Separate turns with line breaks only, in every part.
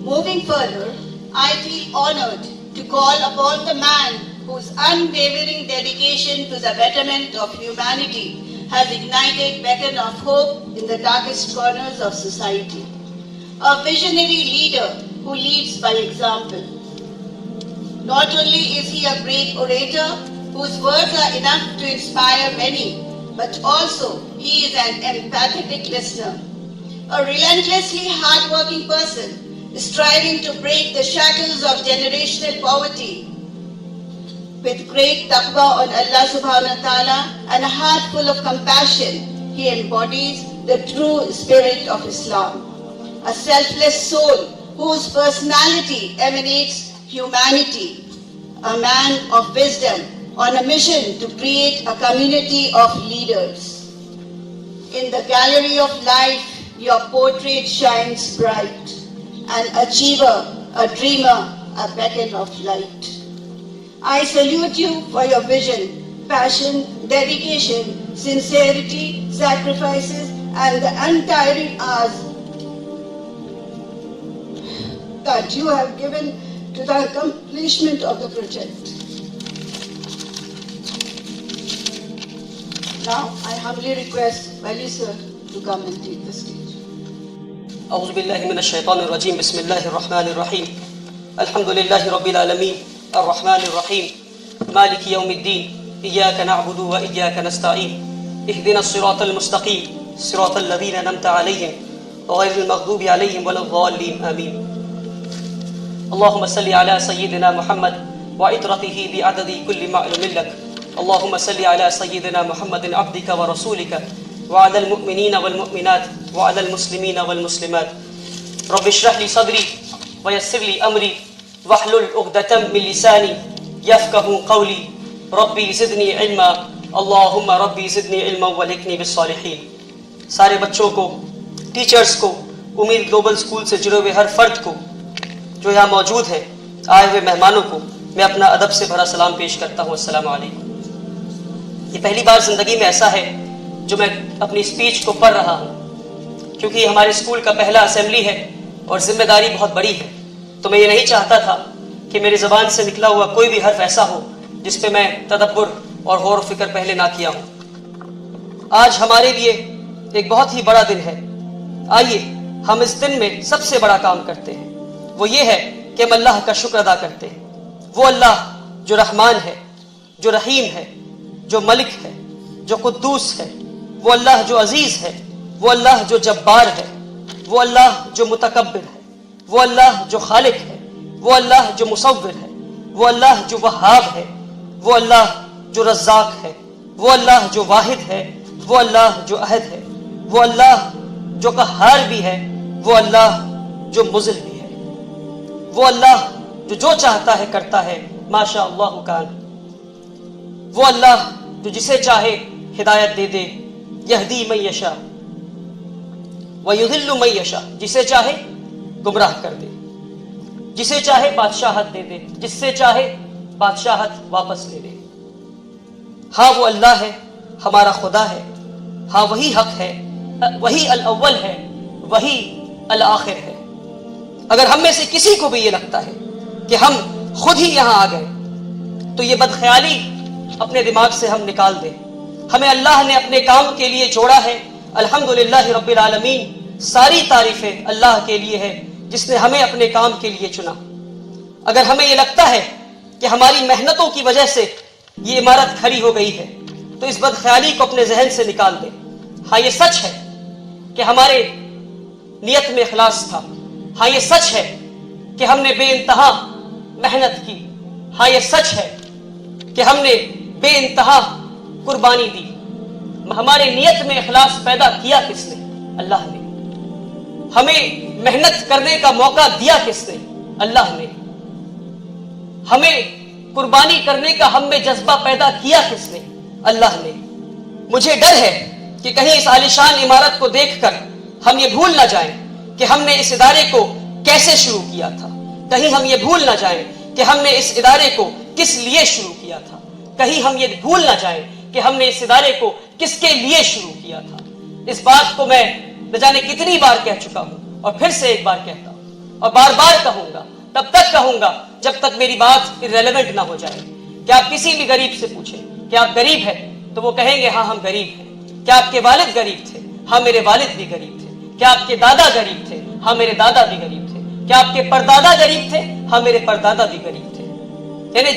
Moving further, I feel honored to call upon the man whose unwavering dedication to the betterment of humanity has ignited beacon of hope in the darkest corners of society. A visionary leader who leads by example. Not only is he a great orator whose words are enough to inspire many, but also he is an empathetic listener. A relentlessly hard-working person striving to break the shackles of generational poverty. With great taqwa on Allah subhanahu wa ta'ala and a heart full of compassion, he embodies the true spirit of Islam. A selfless soul whose personality emanates humanity. A man of wisdom on a mission to create a community of leaders. In the gallery of life, your portrait shines bright. An achiever, a dreamer, a beacon of light. I salute you for your vision, passion, dedication, sincerity, sacrifices, and the untiring hours that you have given to the accomplishment of the project. Now, I humbly request Wali sir to come and take the stage.
أعوذ بالله من الشيطان الرجيم بسم الله الرحمن الرحيم الحمد لله رب العالمين الرحمن الرحيم مالك يوم الدين إياك نعبد وإياك نستعين اهدنا الصراط المستقيم صراط الذين أنعمت عليهم غير المغضوب عليهم ولا الضالين آمين اللهم صل على سيدنا محمد وعطرته بعدد كل معلوم لك اللهم صل على سيدنا محمد عبدك ورسولك وعلى المؤمنين والمؤمنات وعلى المسلمين والمسلمات رب اشرح لي صدري ويسر لي أمري واحلل عقدة من لساني يفقهوا قولي ربي زدني علما اللهم ربی زدنی علما والحقنی بالصالحین. سارے بچوں کو، ٹیچرز کو، امید گلوبل اسکول سے جڑے ہوئے ہر فرد کو جو یہاں موجود ہے، آئے ہوئے مہمانوں کو میں اپنا ادب سے بھرا سلام پیش کرتا ہوں. السلام علیکم. یہ پہلی بار زندگی میں ایسا ہے جو میں اپنی اسپیچ کو پڑھ رہا ہوں، کیونکہ یہ ہمارے اسکول کا پہلا اسمبلی ہے اور ذمہ داری بہت بڑی ہے. تو میں یہ نہیں چاہتا تھا کہ میری زبان سے نکلا ہوا کوئی بھی حرف ایسا ہو جس پہ میں تدبر اور غور و فکر پہلے نہ کیا ہوں. آج ہمارے لیے ایک بہت ہی بڑا دن ہے. آئیے ہم اس دن میں سب سے بڑا کام کرتے ہیں، وہ یہ ہے کہ ہم اللہ کا شکر ادا کرتے ہیں. وہ اللہ جو رحمان ہے، جو رحیم ہے، جو ملک ہے، جو قدوس ہے، وہ اللہ جو عزیز ہے، وہ اللہ جو جبار ہے، وہ اللہ جو متکبر ہے، وہ اللہ جو خالق ہے، وہ اللہ جو مصور ہے، وہ اللہ جو وہاب ہے، وہ اللہ جو رزاق ہے، وہ اللہ جو واحد ہے، وہ اللہ جو احد ہے، وہ اللہ جو قہار بھی ہے، وہ اللہ جو مذل بھی ہے، وہ اللہ جو چاہتا ہے کرتا ہے. ماشاء اللہ کان. وہ اللہ جو جسے چاہے ہدایت دے دے، یہدی من یشاء ویضل من یشاء، جسے چاہے گمراہ کر دے، جسے چاہے بادشاہت دے دے، جس سے چاہے بادشاہت واپس لے لے. ہاں وہ اللہ ہے، ہمارا خدا ہے. ہاں وہی حق ہے، وہی الاول ہے، وہی الآخر ہے. اگر ہم میں سے کسی کو بھی یہ لگتا ہے کہ ہم خود ہی یہاں آ گئے تو یہ بدخیالی اپنے دماغ سے ہم نکال دیں. ہمیں اللہ نے اپنے کام کے لیے جوڑا ہے. الحمدللہ رب العالمین. ساری تعریفیں اللہ کے لیے ہے جس نے ہمیں اپنے کام کے لیے چنا. اگر ہمیں یہ لگتا ہے کہ ہماری محنتوں کی وجہ سے یہ عمارت کھڑی ہو گئی ہے تو اس بدخیالی کو اپنے ذہن سے نکال دیں. ہاں یہ سچ ہے کہ ہمارے نیت میں اخلاص تھا. ہاں یہ سچ ہے کہ ہم نے بے انتہا محنت کی. ہاں یہ سچ ہے کہ ہم نے بے انتہا قربانی دی. ہمارے نیت میں اخلاص پیدا کیا کس نے؟ اللہ نے. ہمیں محنت کرنے کا موقع دیا کس نے؟ اللہ نے. ہمیں قربانی کرنے کا ہم میں جذبہ پیدا کیا کس نے؟ اللہ نے. مجھے ڈر ہے کہ کہیں اس عالیشان عمارت کو دیکھ کر ہم یہ بھول نہ جائیں کہ ہم نے اس ادارے کو کیسے شروع کیا تھا. کہیں ہم یہ بھول نہ جائیں کہ ہم نے اس ادارے کو کس لیے شروع کیا تھا. کہیں ہم یہ بھول نہ جائیں کہ ہم نے اس ادارے کو کس کے لیے شروع کیا تھا. اس بات کو میں نہ جانے کتنی بار کہہ چکا ہوں اور پھر سے ایک بار کہتا ہوں اور بار بار کہوں گا، تب تک کہوں گا جب تک میری بات irrelevant نہ ہو جائے. کہ آپ کسی بھی غریب سے پوچھیں کہ آپ غریب ہیں تو وہ کہیں گے ہاں ہم غریب ہیں. کیا آپ کے والد غریب تھے؟ ہاں میرے والد بھی غریب تھے. کیا آپ کے دادا غریب تھے؟ ہاں میرے دادا بھی غریب تھے. کیا آپ کے پردادا غریب تھے؟ ہاں میرے پردادا بھی غریب تھے. یعنی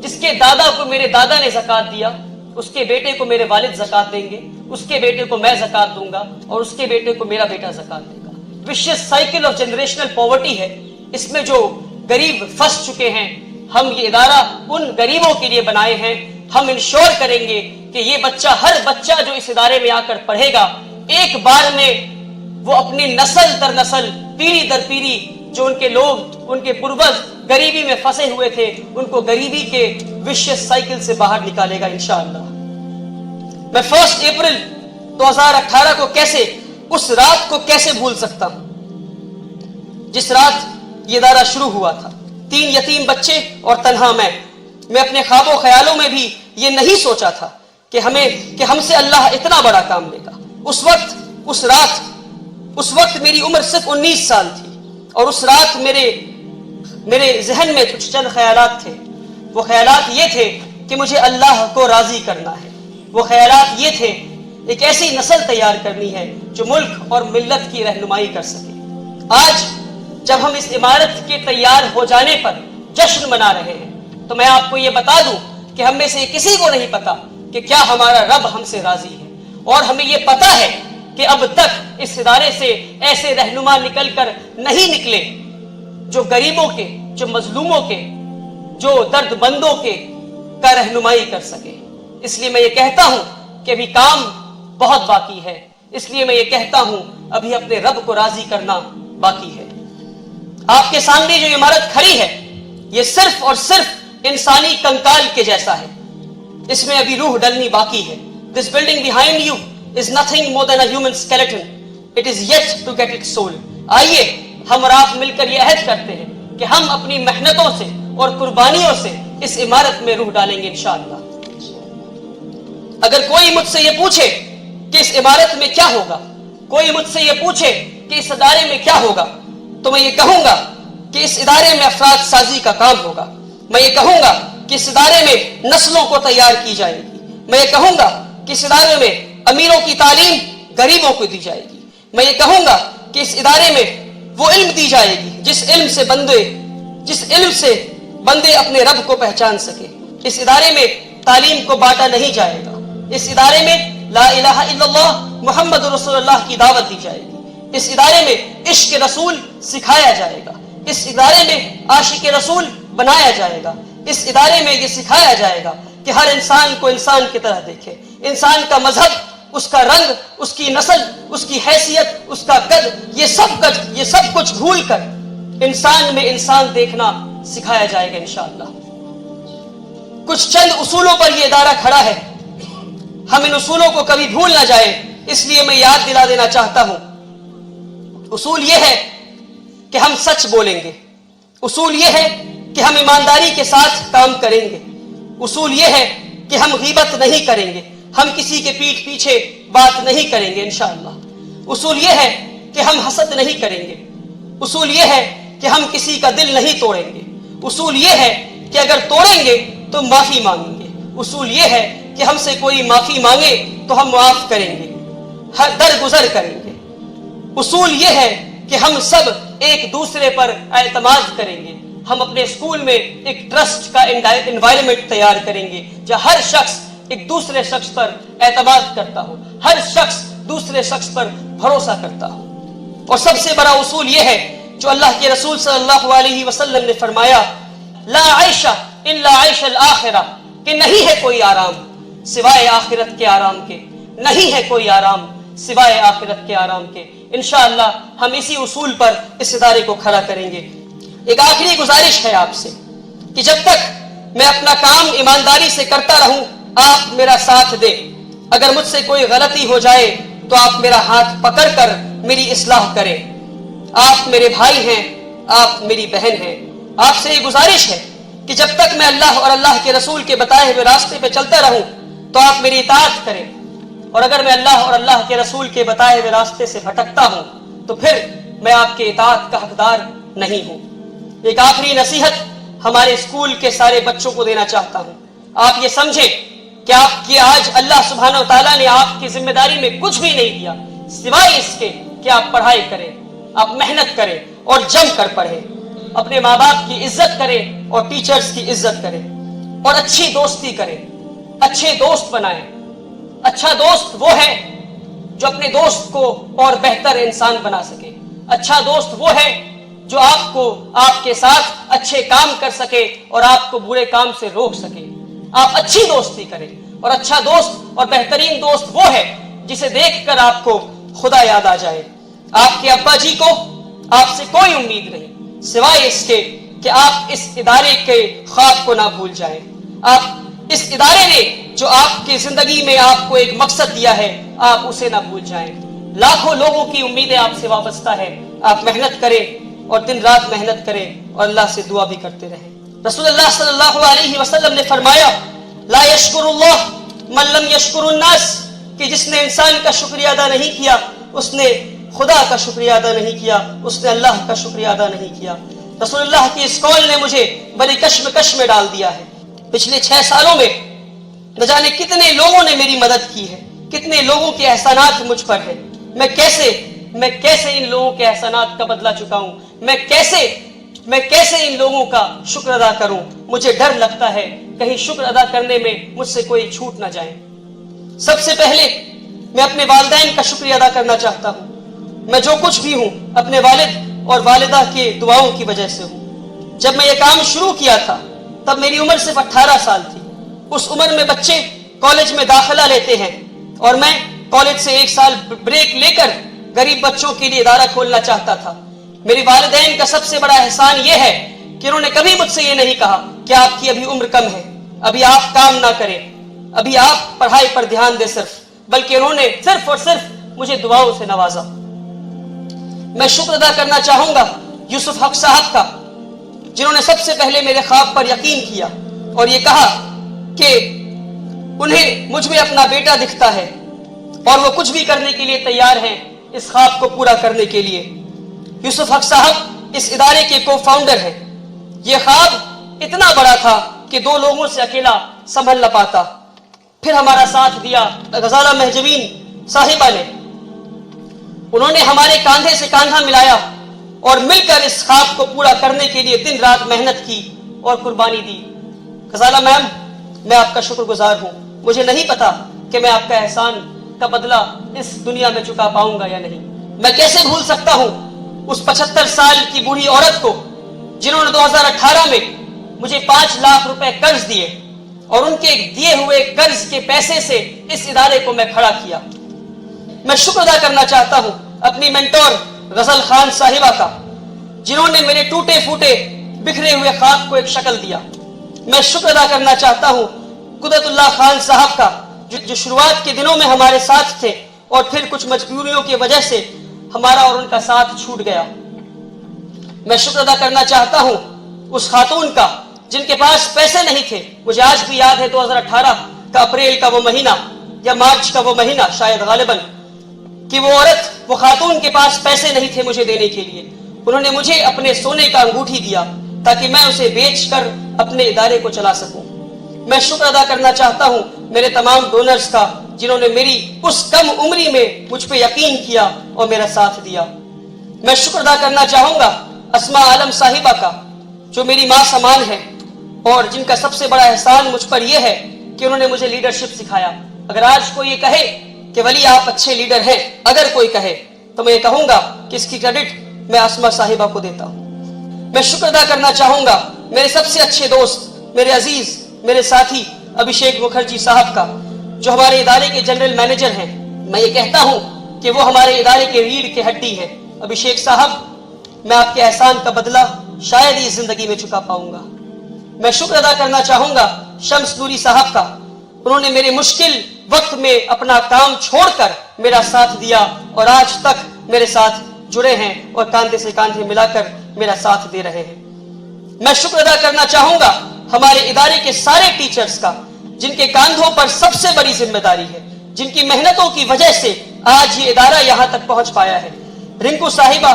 جس کے دادا کو میرے دادا نے زکات دیا، اس کے بیٹے کو میرے والد زکات دیں گے، اس کے بیٹے کو میں زکات دوں گا، اور اس کے بیٹے کو میرا بیٹا زکات دے گا. Vicious cycle of generational poverty ہے. اس میں جو غریب پھنس چکے ہیں، ہم یہ ادارہ ان غریبوں کے لیے بنائے ہیں. ہم انشور کریں گے کہ یہ بچہ، ہر بچہ جو اس ادارے میں آ کر پڑھے گا، ایک بار میں وہ اپنی نسل در نسل، پیری در پیری، جو ان کے لوگ، ان کے پروج غریبی میں پھنسے ہوئے تھے، ان کو غریبی کے وشیس سائیکل سے باہر نکالے گا انشاءاللہ. میں 1 اپریل 2018 کو کیسے، اس رات کو کیسے بھول سکتا ہوں جس رات یہ ادارہ شروع ہوا تھا. 3 یتیم بچے اور تنہا میں اپنے خواب و خیالوں میں بھی یہ نہیں سوچا تھا کہ ہم سے اللہ اتنا بڑا کام لے گا. اس وقت میری عمر صرف 19 سال تھی، اور اس رات میرے ذہن میں کچھ چند خیالات تھے. وہ خیالات یہ تھے کہ مجھے اللہ کو راضی کرنا ہے. وہ خیالات یہ تھے ایک ایسی نسل تیار کرنی ہے جو ملک اور ملت کی رہنمائی کر سکے. آج جب ہم اس عمارت کے تیار ہو جانے پر جشن منا رہے ہیں تو میں آپ کو یہ بتا دوں کہ ہم میں سے کسی کو نہیں پتا کہ کیا ہمارا رب ہم سے راضی ہے. اور ہمیں یہ پتا ہے کہ اب تک اس ادارے سے ایسے رہنما نکل کر نہیں نکلے جو غریبوں کے، جو مظلوموں کے، جو درد مندوں کے کا رہنمائی کر سکے. اس لیے میں یہ کہتا ہوں کہ ابھی کام بہت باقی ہے. اس لیے میں یہ کہتا ہوں ابھی اپنے رب کو راضی کرنا باقی ہے. آپ کے سامنے جو عمارت کھڑی ہے یہ صرف اور صرف انسانی کنکال کے جیسا ہے. اس میں ابھی روح ڈلنی باقی ہے. This building behind you is nothing more than a human skeleton. It is yet to get its soul. آئیے ہم اور آپ مل کر یہ عہد کرتے ہیں کہ ہم اپنی محنتوں سے اور قربانیوں سے اس عمارت میں روح ڈالیں گے انشاءاللہ. اگر کوئی مجھ سے یہ پوچھے کہ اس عمارت میں کیا ہوگا، کوئی مجھ سے یہ پوچھے کہ اس ادارے میں کیا ہوگا، تو میں یہ کہوں گا کہ اس ادارے میں افراد سازی کا کام ہوگا. میں یہ کہوں گا کہ اس ادارے میں نسلوں کو تیار کی جائے گی. میں یہ کہوں گا کہ اس ادارے میں امیروں کی تعلیم غریبوں کو دی جائے گی. میں یہ کہوں گا کہ اس ادارے میں وہ علم دی جائے گی جس علم سے بندے اپنے رب کو پہچان سکے. اس ادارے میں تعلیم کو بانٹا نہیں جائے گا. اس ادارے میں لا الہ الا اللہ محمد رسول اللہ کی دعوت دی جائے گی. اس ادارے میں عشق رسول سکھایا جائے گا. اس ادارے میں عاشق رسول بنایا جائے گا. اس ادارے میں یہ سکھایا جائے گا کہ ہر انسان کو انسان کی طرح دیکھے. انسان کا مذہب، اس کا رنگ، اس کی نسل، اس کی حیثیت، اس کا قد، یہ سب کچھ بھول کر انسان میں انسان دیکھنا سکھایا جائے گا انشاءاللہ. کچھ چند اصولوں پر یہ ادارہ کھڑا ہے. ہم ان اصولوں کو کبھی بھول نہ جائیں، اس لیے میں یاد دلا دینا چاہتا ہوں. اصول یہ ہے کہ ہم سچ بولیں گے. اصول یہ ہے کہ ہم ایمانداری کے ساتھ کام کریں گے. اصول یہ ہے کہ ہم غیبت نہیں کریں گے. ہم کسی کے پیٹھ پیچھے بات نہیں کریں گے انشاءاللہ. اصول یہ ہے کہ ہم حسد نہیں کریں گے. اصول یہ ہے کہ ہم کسی کا دل نہیں توڑیں گے. اصول یہ ہے کہ اگر توڑیں گے تو معافی مانگیں گے. اصول یہ ہے کہ ہم سے کوئی معافی مانگے تو ہم معاف کریں گے، درگزر کریں گے. اصول یہ ہے کہ ہم سب ایک دوسرے پر اعتماد کریں گے. ہم اپنے اسکول میں ایک ٹرسٹ کا انوائرمنٹ تیار کریں گے جہاں ہر شخص ایک دوسرے شخص پر اعتماد کرتا ہو، ہر شخص دوسرے شخص پر بھروسہ کرتا ہو. اور سب سے بڑا اصول یہ ہے جو اللہ کے رسول صلی اللہ علیہ وسلم نے فرمایا، لا عیش الا عیش الآخرہ، کہ نہیں ہے کوئی آرام سوائے آخرت کے آرام کے. نہیں ہے کوئی آرام سوائے آخرت کے آرام کے. انشاءاللہ ہم اسی اصول پر اس ادارے کو کھڑا کریں گے. ایک آخری گزارش ہے آپ سے کہ جب تک میں اپنا کام ایمانداری سے کرتا رہوں آپ میرا ساتھ دیں. اگر مجھ سے کوئی غلطی ہو جائے تو آپ میرا ہاتھ پکڑ کر میری اصلاح کریں. آپ میرے بھائی ہیں، آپ میری بہن ہیں. آپ سے یہ گزارش ہے کہ جب تک میں اللہ اور اللہ کے رسول کے بتائے ہوئے راستے پہ چلتا رہوں تو آپ میری اطاعت کریں. اور اگر میں اللہ اور اللہ کے رسول کے بتائے ہوئے راستے سے بھٹکتا ہوں تو پھر میں آپ کے اطاعت کا حقدار نہیں ہوں۔ ایک آخری نصیحت ہمارے اسکول کے سارے بچوں کو دینا چاہتا ہوں۔ آپ یہ سمجھیں کہ آپ کی آج اللہ سبحانہ و تعالیٰ نے آپ کی ذمہ داری میں کچھ بھی نہیں دیا سوائے اس کے کہ آپ پڑھائی کریں، آپ محنت کریں اور جم کر پڑھیں، اپنے ماں باپ کی عزت کریں اور ٹیچرز کی عزت کریں، اور اچھی دوستی کریں، اچھے دوست بنائیں۔ اچھا دوست وہ ہے جو اپنے دوست کو اور بہتر انسان بنا سکے۔ اچھا دوست وہ ہے جو آپ کے ساتھ اچھے کام کر سکے اور آپ کو برے کام سے روک سکے۔ آپ اچھی دوستی کریں، اور اچھا دوست اور بہترین دوست وہ ہے جسے دیکھ کر آپ کو خدا یاد آ جائے۔ آپ کے ابا جی کو آپ سے کوئی امید نہیں سوائے اس کے کہ آپ اس ادارے کے خواب کو نہ بھول جائیں۔ آپ اس ادارے نے جو آپ کی زندگی میں آپ کو ایک مقصد دیا ہے، آپ اسے نہ بھول جائیں۔ لاکھوں لوگوں کی امیدیں آپ سے وابستہ ہے۔ آپ محنت کریں اور دن رات محنت کریں اور اللہ سے دعا بھی کرتے رہیں۔ رسول اللہ صلی اللہ علیہ وسلم نے فرمایا، لا یشکر اللہ من لم یشکر الناس، کہ جس نے انسان کا شکریہ ادا نہیں کیا اس نے خدا کا شکریہ ادا نہیں کیا، اس نے اللہ کا شکریہ ادا نہیں کیا۔ رسول اللہ کی اس قول نے مجھے بڑی کشمکش میں ڈال دیا ہے۔ پچھلے 6 سالوں میں نہ جانے کتنے لوگوں نے میری مدد کی ہے، کتنے لوگوں کے احسانات مجھ پر ہیں۔ میں کیسے ان لوگوں کے احسانات کا بدلہ چکاؤں؟ میں کیسے ان لوگوں کا شکر ادا کروں؟ مجھے ڈر لگتا ہے کہیں شکر ادا کرنے میں مجھ سے کوئی چھوٹ نہ جائے۔ سب سے پہلے میں اپنے والدین کا شکریہ ادا کرنا چاہتا ہوں۔ میں جو کچھ بھی ہوں اپنے والد اور والدہ کے دعاؤں کی وجہ سے ہوں۔ جب میں یہ کام شروع کیا تھا تب میری عمر صرف 18 سال تھی۔ اس عمر میں بچے کالج میں داخلہ لیتے ہیں اور میں کالج سے 1 سال بریک لے کر غریب بچوں کے لیے ادارہ کھولنا چاہتا تھا۔ میری والدین کا سب سے بڑا احسان یہ ہے کہ انہوں نے کبھی مجھ سے یہ نہیں کہا کہ آپ کی ابھی عمر کم ہے، ابھی آپ کام نہ کریں، ابھی آپ پڑھائی پر دھیان دیں صرف، بلکہ انہوں نے صرف اور صرف مجھے دعاؤں سے نوازا۔ میں شکر ادا کرنا چاہوں گا یوسف حق صاحب کا، جنہوں نے سب سے پہلے میرے خواب پر یقین کیا اور یہ کہا کہ انہیں مجھ میں اپنا بیٹا دکھتا ہے اور وہ کچھ بھی کرنے کے لیے تیار ہیں اس خواب کو پورا کرنے کے لیے۔ یوسف حق صاحب اس ادارے کے کو فاؤنڈر ہیں۔ یہ خواب اتنا بڑا تھا کہ 2 لوگوں سے اکیلا سنبھل نہ پاتا۔ پھر ہمارا ساتھ دیا غزالہ مہجبین صاحبہ نے۔ انہوں نے ہمارے کاندھے سے کاندھا ملایا اور مل کر اس خواب کو پورا کرنے کے لیے دن رات محنت کی اور قربانی دی۔ غزالہ میم، میں آپ کا شکر گزار ہوں۔ مجھے نہیں پتا کہ میں آپ کا احسان کا بدلہ اس دنیا میں چکا پاؤں گا یا نہیں۔ میں کیسے بھول سکتا ہوں اس 75 سال کی بوڑھی عورت کو جنہوں نے 2018 میں مجھے 5 لاکھ روپے قرض دیے اور ان کے دیے ہوئے قرض کے پیسے سے اس ادارے کو میں کھڑا کیا۔ میں شکر ادا کرنا چاہتا ہوں اپنی مینٹور غزل خان صاحبہ کا، جنہوں نے میرے ٹوٹے پھوٹے بکھرے ہوئے خواب کو ایک شکل دیا۔ میں شکر ادا کرنا چاہتا ہوں قدرت اللہ خان صاحب کا، جو شروعات کے دنوں میں ہمارے ساتھ تھے اور پھر کچھ مجبوریوں کی وجہ سے ہمارا اور ان کا ساتھ چھوٹ گیا۔ میں شکر ادا کرنا چاہتا ہوں اس خاتون کا جن کے پاس پیسے نہیں تھے۔ مجھے آج بھی یاد ہے 2018 کا اپریل کا وہ مہینہ یا مارچ کا وہ مہینہ شاید غالباً، کہ وہ عورت، وہ خاتون کے پاس پیسے نہیں تھے مجھے دینے کے لیے۔ انہوں نے مجھے اپنے سونے کا انگوٹھی دیا تاکہ میں اسے بیچ کر اپنے ادارے کو چلا سکوں۔ میں شکر ادا کرنا چاہتا ہوں میرے تمام ڈونرز کا، جنہوں نے میری اس کم عمری میں مجھ پہ یقین کیا اور میرا ساتھ دیا۔ میں شکر ادا کرنا چاہوں گا اسماء عالم صاحبہ کا، جو میری ماں سمان ہے اور جن کا سب سے بڑا احسان مجھ پر یہ ہے کہ انہوں نے مجھے لیڈرشپ سکھایا۔ اگر آج کوئی یہ کہے کہ ولی آپ اچھے لیڈر ہیں، اگر کوئی کہے تو میں یہ کہوں گا کہ اس کی کریڈٹ میں اسماء صاحبہ کو دیتا ہوں۔ میں شکر ادا کرنا چاہوں گا میرے سب سے اچھے دوست، میرے عزیز، میرے ساتھی ابھیشیک مکھرجی صاحب کا، جو ہمارے ادارے کے جنرل مینیجر ہیں۔ میں یہ کہتا ہوں کہ وہ ہمارے ادارے کے ریڑھ کی ہڈی ہیں۔ ابھیشیک صاحب، میں آپ کے احسان کا بدلہ شاید ہی اس زندگی میں چکا پاؤں گا۔ میں شکر ادا کرنا چاہوں گا شمس نوری صاحب کا، انہوں نے میرے مشکل وقت میں اپنا کام چھوڑ کر میرا ساتھ دیا اور آج تک میرے ساتھ جڑے ہیں اور کاندھے سے کاندھے ملا کر میرا ساتھ دے رہے ہیں۔ میں شکر ادا کرنا چاہوں گا ہمارے ادارے کے سارے ٹیچرز کا، جن کے کاندھوں پر سب سے بڑی ذمہ داری ہے، جن کی محنتوں کی وجہ سے آج یہ ادارہ یہاں تک پہنچ پایا ہے۔ رنکو صاحبہ،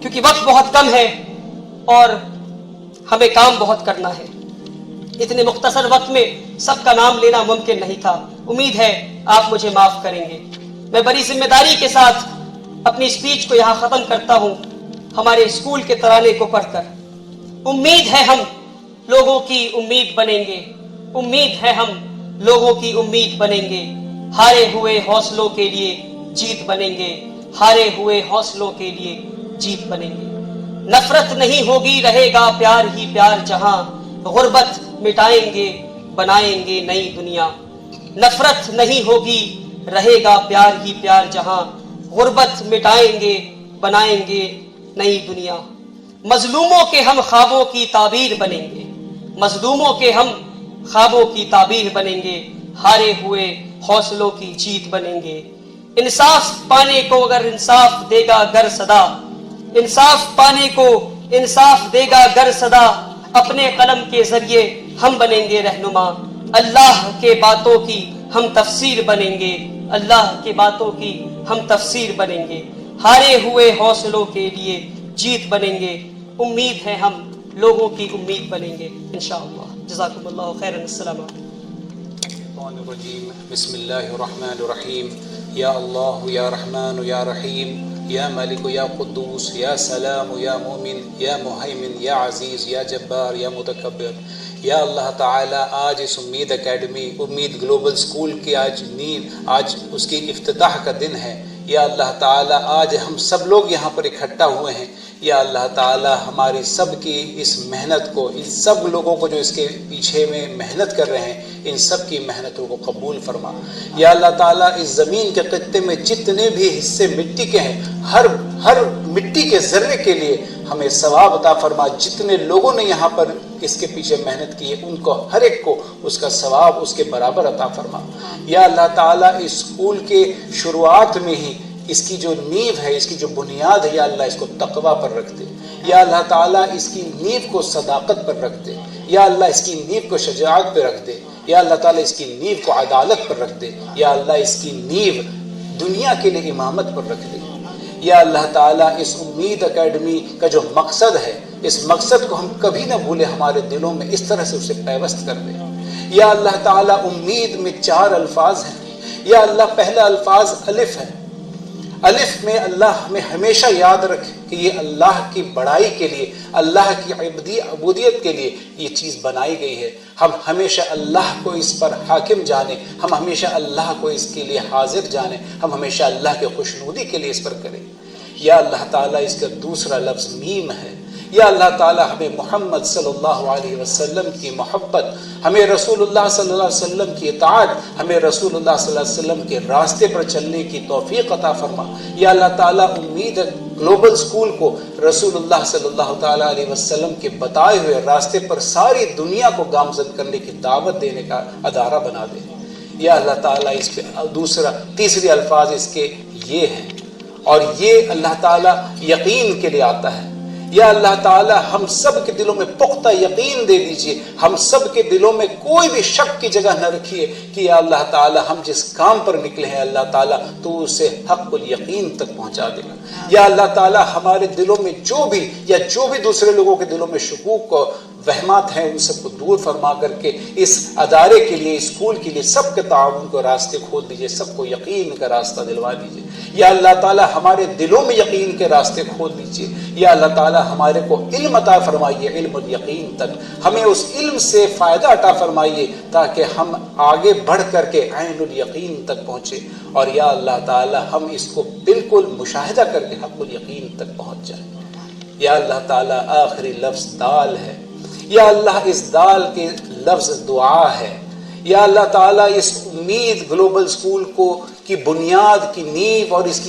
کیونکہ وقت بہت کم ہے اور ہمیں کام بہت کرنا ہے. اتنے مختصر وقت میں سب کا نام لینا ممکن نہیں تھا. امید ہے آپ مجھے معاف کریں گے. میں بڑی ذمہ داری کے ساتھ اپنی اسپیچ کو یہاں ختم کرتا ہوں ہمارے اسکول کے ترانے کو پڑھ کر. امید ہے ہم لوگوں کی امید بنیں گے. امید ہے ہم لوگوں کی امید بنیں گے. ہارے ہوئے حوصلوں کے لیے جیت بنیں گے. ہارے ہوئے حوصلوں کے لیے جیت بنیں گے. نفرت نہیں ہوگی رہے گا پیار ہی پیار جہاں. غربت مٹائیں گے بنائیں گے نئی دنیا. نفرت نہیں ہوگی رہے گا پیار ہی پیار جہاں. غربت مٹائیں گے بنائیں گے نئی دنیا. مظلوموں کے ہم خوابوں کی تعبیر بنیں گے. مظلوموں کے ہم خوابوں کی تعبیر بنیں گے. ہارے ہوئے حوصلوں کی جیت بنیں گے. انصاف پانے کو اگر انصاف دے گا گر صدا. انصاف پانے کو انصاف دے گا گر صدا. اپنے قلم کے ذریعے ہم بنیں گے رہنما. اللہ کے باتوں کی ہم تفسیر بنیں گے. اللہ کے باتوں کی ہم تفسیر بنیں گے. ہارے ہوئے حوصلوں کے لیے جیت بنیں گے. امید ہے ہم لوگوں کی امید بنیں گے انشاءاللہ. جزاکم اللہ خیرا. السلام علیکم.
بسم اللہ الرحمن الرحیم. یا اللہ یا رحمان یا رحیم یا مالک یا قدوس یا سلام یا مومن یا مہیمن یا عزیز یا جبار یا متکبر. یا اللہ تعالیٰ آج اس امید اکیڈمی امید گلوبل اسکول کی آج اس کی افتتاح کا دن ہے. یا اللہ تعالیٰ آج ہم سب لوگ یہاں پر اکٹھا ہوئے ہیں. یا اللہ تعالیٰ ہماری سب کی اس محنت کو, ان سب لوگوں کو جو اس کے پیچھے میں محنت کر رہے ہیں, ان سب کی محنتوں کو قبول فرما. یا اللہ تعالیٰ اس زمین کے خطے میں جتنے بھی حصے مٹی کے ہیں, ہر مٹی کے ذرے کے لیے ہمیں ثواب عطا فرما. جتنے لوگوں نے یہاں پر اس کے پیچھے محنت کی ہے ان کو ہر ایک کو اس کا ثواب اس کے برابر عطا فرما. یا اللہ تعالیٰ اس اسکول کے شروعات میں ہی اس کی جو نیو ہے, اس کی جو بنیاد ہے, یا اللہ اس کو تقوی پر رکھ دے. یا اللہ تعالیٰ اس کی نیو کو صداقت پر رکھ دے. یا اللہ اس کی نیو کو شجاعت پہ رکھ دے. یا اللہ تعالیٰ اس کی نیو کو عدالت پر رکھ دے. یا اللہ اس کی نیو دنیا کے لیے امامت پر رکھ دے. یا اللہ تعالیٰ اس امید اکیڈمی کا جو مقصد ہے, اس مقصد کو ہم کبھی نہ بھولے, ہمارے دلوں میں اس طرح سے اسے پیوست کر دے. یا اللہ تعالیٰ امید میں 4 الفاظ ہیں. یا اللہ پہلا الفاظ الف ہے. الف میں اللہ ہمیں ہمیشہ یاد رکھے کہ یہ اللہ کی بڑائی کے لیے, اللہ کی عبودیت کے لیے یہ چیز بنائی گئی ہے. ہم ہمیشہ اللہ کو اس پر حاکم جانیں, ہم ہمیشہ اللہ کو اس کے لیے حاضر جانیں, ہم ہمیشہ اللہ کے خوشنودی کے لیے اس پر کریں. یا اللہ تعالیٰ اس کا دوسرا لفظ میم ہے. یا اللہ تعالیٰ ہمیں محمد صلی اللہ علیہ وسلم کی محبت, ہمیں رسول اللہ صلی اللہ علیہ وسلم کی اطاعت, ہمیں رسول اللہ صلی اللہ علیہ وسلم کے راستے پر چلنے کی توفیق عطا فرما. یا اللہ تعالیٰ امید گلوبل اسکول کو رسول اللہ صلی اللہ تعالیٰ علیہ وسلم کے بتائے ہوئے راستے پر ساری دنیا کو گامزن کرنے کی دعوت دینے کا ادارہ بنا دے. یا اللہ تعالیٰ اس پہ تیسری الفاظ اس کے یہ ہیں, اور یہ اللہ تعالیٰ یقین کے لیے آتا ہے. یا اللہ تعالی ہم سب کے دلوں میں پختہ یقین دے دیجئے, ہم سب کے دلوں میں کوئی بھی شک کی جگہ نہ رکھیے کہ یا اللہ تعالی ہم جس کام پر نکلے ہیں اللہ تعالی تو اسے حق الیقین تک پہنچا دے گا. یا اللہ تعالی ہمارے دلوں میں جو بھی دوسرے لوگوں کے دلوں میں شکوک کو وہمات ہیں ان سب کو دور فرما کر کے اس ادارے کے لیے, اسکول کے لیے سب کے تعاون کو راستے کھول دیجئے, سب کو یقین کا راستہ دلوا دیجئے. یا اللہ تعالی ہمارے دلوں میں یقین کے راستے کھول دیجئے. یا اللہ تعالی ہمارے کو علم عطا فرمائیے, علم الیقین تک, ہمیں اس علم سے فائدہ عطا فرمائیے تاکہ ہم آگے بڑھ کر کے عین الیقین تک پہنچے, اور یا اللہ تعالی ہم اس کو بالکل مشاہدہ کر کے حق الیقین تک پہنچ جائیں. یا اللہ تعالی آخری لفظ دال ہے. یا اللہ اس دال کے لفظ دعا ہے. یا اللہ تعالیٰ اس امید گلوبل اسکول کو کی بنیاد کی نیو اور اس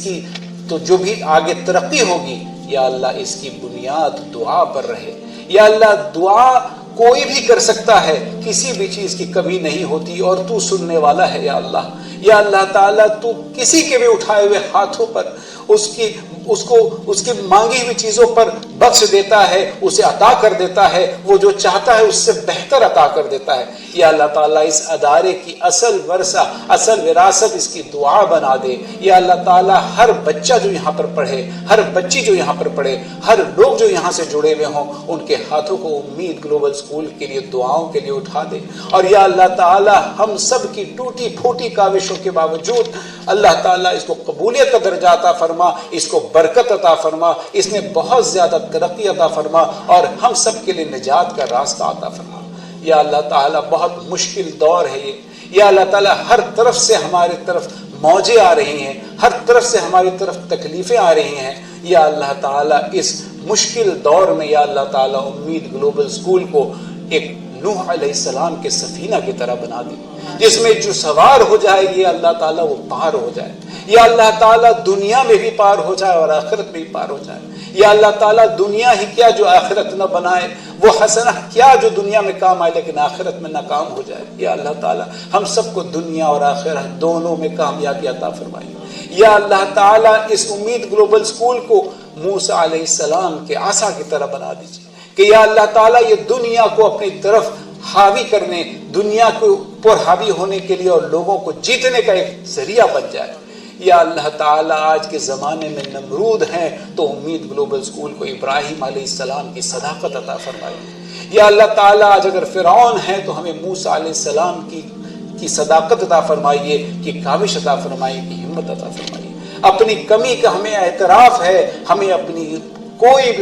کی تو جو بھی آگے ترقی ہوگی یا اللہ اس کی بنیاد دعا پر رہے. یا اللہ دعا کوئی بھی کر سکتا ہے, کسی بھی چیز کی کمی نہیں ہوتی, اور تو سننے والا ہے. یا اللہ تعالیٰ تو کسی کے بھی اٹھائے ہوئے ہاتھوں پر اس کی مانگی ہوئی چیزوں پر بخش دیتا ہے، اسے عطا کر دیتا ہے، وہ جو چاہتا ہے اس سے بہتر عطا کر دیتا ہے۔ یا اللہ تعالیٰ اس ادارے کی اصل ورثہ، اصل وراثت اس کی دعا بنا دے۔ یا اللہ تعالیٰ ہر بچہ جو یہاں پر پڑھے، ہر بچی جو یہاں پر پڑھے، ہر لوگ جو یہاں سے جڑے ہوئے ہوں، ان کے ہاتھوں کو امید گلوبل اسکول کے لیے دعاؤں کے لیے اٹھا دے۔ اور یا اللہ تعالیٰ ہم سب کی ٹوٹی پھوٹی کاوشوں کے باوجود اللہ تعالیٰ اس کو قبولیت کا درجہ عطا فرما، اس کو برکت عطا فرما، اس میں بہت زیادہ ترقی عطا فرما، اور ہم سب کے لیے نجات کا راستہ عطا فرما۔ یا اللہ تعالیٰ بہت مشکل دور ہے یہ، یا اللہ تعالیٰ ہر طرف سے ہماری طرف موجیں آ رہی ہیں، ہر طرف سے ہماری طرف تکلیفیں آ رہی ہیں۔ یا اللہ تعالیٰ اس مشکل دور میں یا اللہ تعالیٰ امید گلوبل اسکول کو ایک نوح علیہ السلام کے سفینہ کی طرح بنا دی، جس میں جو سوار ہو جائے یہ اللہ تعالیٰ وہ پار ہو جائے۔ یا اللہ تعالیٰ دنیا میں بھی پار ہو جائے اور آخرت میں بھی پار ہو جائے۔ یا اللہ تعالیٰ دنیا ہی کیا جو آخرت نہ بنائے، وہ حسنہ کیا جو دنیا میں کام آئے لیکن آخرت میں ناکام ہو جائے۔ یا اللہ تعالیٰ ہم سب کو دنیا اور آخرت دونوں میں کامیابی عطا فرمائے۔ یا اللہ تعالیٰ اس امید گلوبل اسکول کو موسیٰ علیہ السلام کے عصا کی طرح بنا دیجیے کہ یا اللہ تعالیٰ یہ دنیا کو اپنی طرف حاوی کرنے، دنیا کو پر حاوی ہونے کے لیے اور لوگوں کو جیتنے کا ایک ذریعہ بن جائے۔ یا اللہ تعالیٰ آج کے زمانے میں نمرود ہیں تو امید گلوبل اسکول کو ابراہیم علیہ السلام کی صداقت عطا فرمائیے۔ یا اللہ تعالیٰ آج اگر فرعون ہے تو ہمیں موسیٰ علیہ السلام کی صداقت عطا فرمائیے، کی کاوش عطا فرمائیے، کی ہمت عطا فرمائیے۔ اپنی کمی کا ہمیں اعتراف ہے، ہمیں اپنی کوئی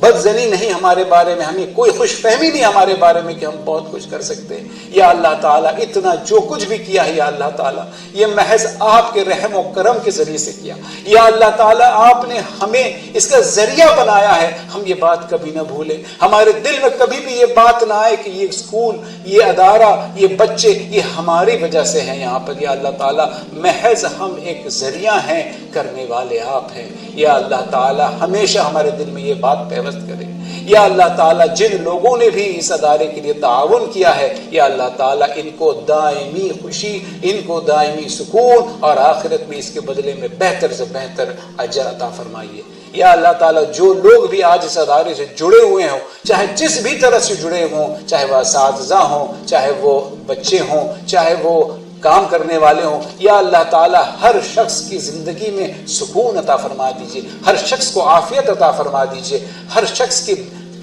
بدظنی نہیں ہمارے بارے میں، ہمیں کوئی خوش فہمی نہیں ہمارے بارے میں کہ ہم بہت کچھ کر سکتے ہیں۔ یا اللہ تعالیٰ اتنا جو کچھ بھی کیا ہے یا اللہ تعالیٰ یہ محض آپ کے رحم و کرم کے ذریعے سے کیا۔ یا اللہ تعالیٰ آپ نے ہمیں اس کا ذریعہ بنایا ہے، ہم یہ بات کبھی نہ بھولیں، ہمارے دل میں کبھی بھی یہ بات نہ آئے کہ یہ اسکول، یہ ادارہ، یہ بچے یہ ہماری وجہ سے ہیں یہاں پر۔ یا اللہ تعالیٰ محض ہم ایک ذریعہ ہیں، کرنے والے آپ ہیں۔ یا اللہ تعالیٰ ہمیشہ ہمارے دل میں یہ بات پیوست کرے۔ یا اللہ تعالیٰ جن لوگوں نے بھی اس ادارے کے لیے تعاون کیا ہے یا اللہ تعالیٰ ان کو دائمی خوشی، ان کو دائمی سکون اور آخرت میں اس کے بدلے میں بہتر سے بہتر اجر عطا فرمائیے۔ یا اللہ تعالیٰ جو لوگ بھی آج اس ادارے سے جڑے ہوئے ہوں، چاہے جس بھی طرح سے جڑے ہوں، چاہے وہ اساتذہ ہوں، چاہے وہ بچے ہوں، چاہے وہ کام کرنے والے ہوں، یا اللہ تعالیٰ ہر شخص کی زندگی میں سکون عطا فرما دیجئے، ہر شخص کو عافیت عطا فرما دیجئے، ہر شخص کی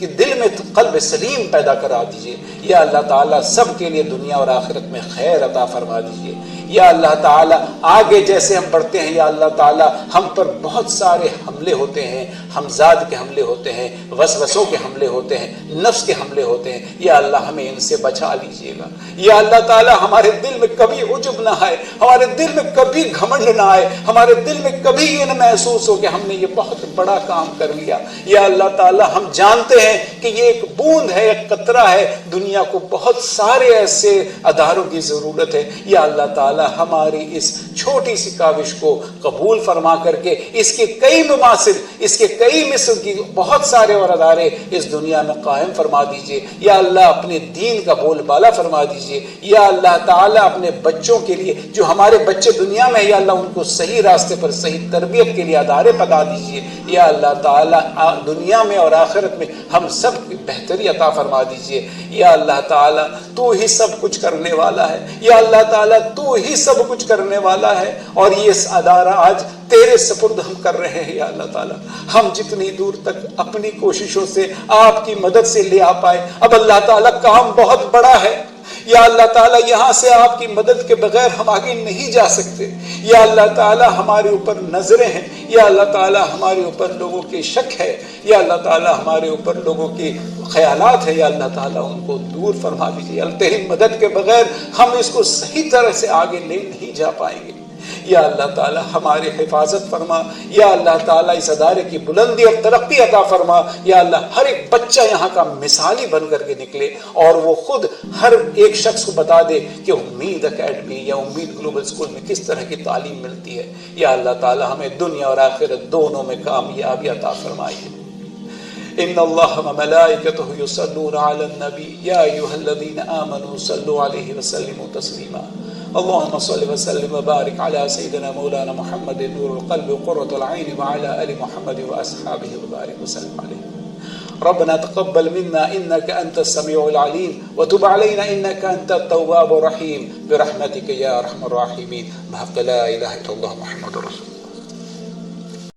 دل میں قلب سلیم پیدا کرا دیجئے۔ یا اللہ تعالیٰ سب کے لیے دنیا اور آخرت میں خیر عطا فرما دیجئے۔ یا اللہ تعالیٰ آگے جیسے ہم بڑھتے ہیں یا اللہ تعالیٰ ہم پر بہت سارے حملے ہوتے ہیں، ہمزاد کے حملے ہوتے ہیں، وسوسوں کے حملے ہوتے ہیں، نفس کے حملے ہوتے ہیں، یا اللہ ہمیں ان سے بچا لیجئے گا۔ یا اللہ تعالیٰ ہمارے دل میں کبھی عجب نہ آئے، ہمارے دل میں کبھی گھمنڈ نہ آئے، ہمارے دل میں کبھی یہ نہ محسوس ہو کہ ہم نے یہ بہت بڑا کام کر لیا۔ یا اللہ تعالیٰ ہم جانتے ہیں کہ یہ ایک بوند ہے، ایک قطرہ ہے، دنیا کو بہت سارے ایسے اداروں کی ضرورت ہے۔ یا اللہ تعالیٰ ہماری اس چھوٹی سی کاوش کو قبول فرما کر کے اس کے کئی مماثل، اس کے کئی مثل کی بہت سارے اور ادارے اس دنیا میں قائم فرما دیجئے۔ یا اللہ اپنے دین کا بول بالا فرما دیجئے۔ یا اللہ تعالیٰ اپنے بچوں کے لیے، جو ہمارے بچے دنیا میں یا اللہ ان کو صحیح راستے پر صحیح تربیت کے لیے ادارے پکا دیجئے۔ یا اللہ تعالیٰ دنیا میں اور آخرت میں ہم سب کی بہتری عطا فرما دیجئے۔ یا اللہ تعالیٰ تو ہی سب کچھ کرنے والا ہے، یا اللہ تعالیٰ تو ہی سب کچھ کرنے والا ہے، اور یہ ادارہ آج تیرے سپرد ہم کر رہے ہیں۔ یا اللہ تعالیٰ ہم جتنی دور تک اپنی کوششوں سے آپ کی مدد سے لے آ پائے، اب اللہ تعالیٰ کام بہت بڑا ہے۔ یا اللہ تعالیٰ یہاں سے آپ کی مدد کے بغیر ہم آگے نہیں جا سکتے۔ یا اللہ تعالیٰ ہمارے اوپر نظریں ہیں، یا اللہ تعالیٰ ہمارے اوپر لوگوں کے شک ہے، یا اللہ تعالیٰ ہمارے اوپر لوگوں کے خیالات ہے، یا اللہ تعالیٰ ان کو دور فرما دیجیے۔ تیری مدد کے بغیر ہم اس کو صحیح طرح سے آگے لے نہیں جا پائیں گے۔ یا اللہ تعالیٰ ہماری حفاظت فرما، یا اللہ تعالیٰ اس ادارے کی بلندی اور ترقی عطا فرما۔ یا اللہ ہر ایک بچہ یہاں کا مثالی بن کر کے نکلے اور وہ خود ہر ایک شخص کو بتا دے کہ امید اکیڈمی یا امید گلوبل اسکول میں کس طرح کی تعلیم ملتی ہے۔ یا اللہ تعالیٰ ہمیں دنیا اور آخرت دونوں میں کامیابی عطا فرمائیے۔ ان اللہ وملائکتہ یصلون علی النبی یا ایھا الذین آمنوا صلوا علیہ وسلموا تسلیما۔ اللهم صل وسلم وبارك على سيدنا مولانا محمد نور القلب وقرة العين وعلى آل محمد وأصحابه وبارك وسلم عليه. ربنا تقبل منا إنك أنت السميع العليم وتب علينا إنك أنت التواب الرحيم برحمتك يا أرحم الراحمين بحق لا إله إلا الله محمد رسول الله.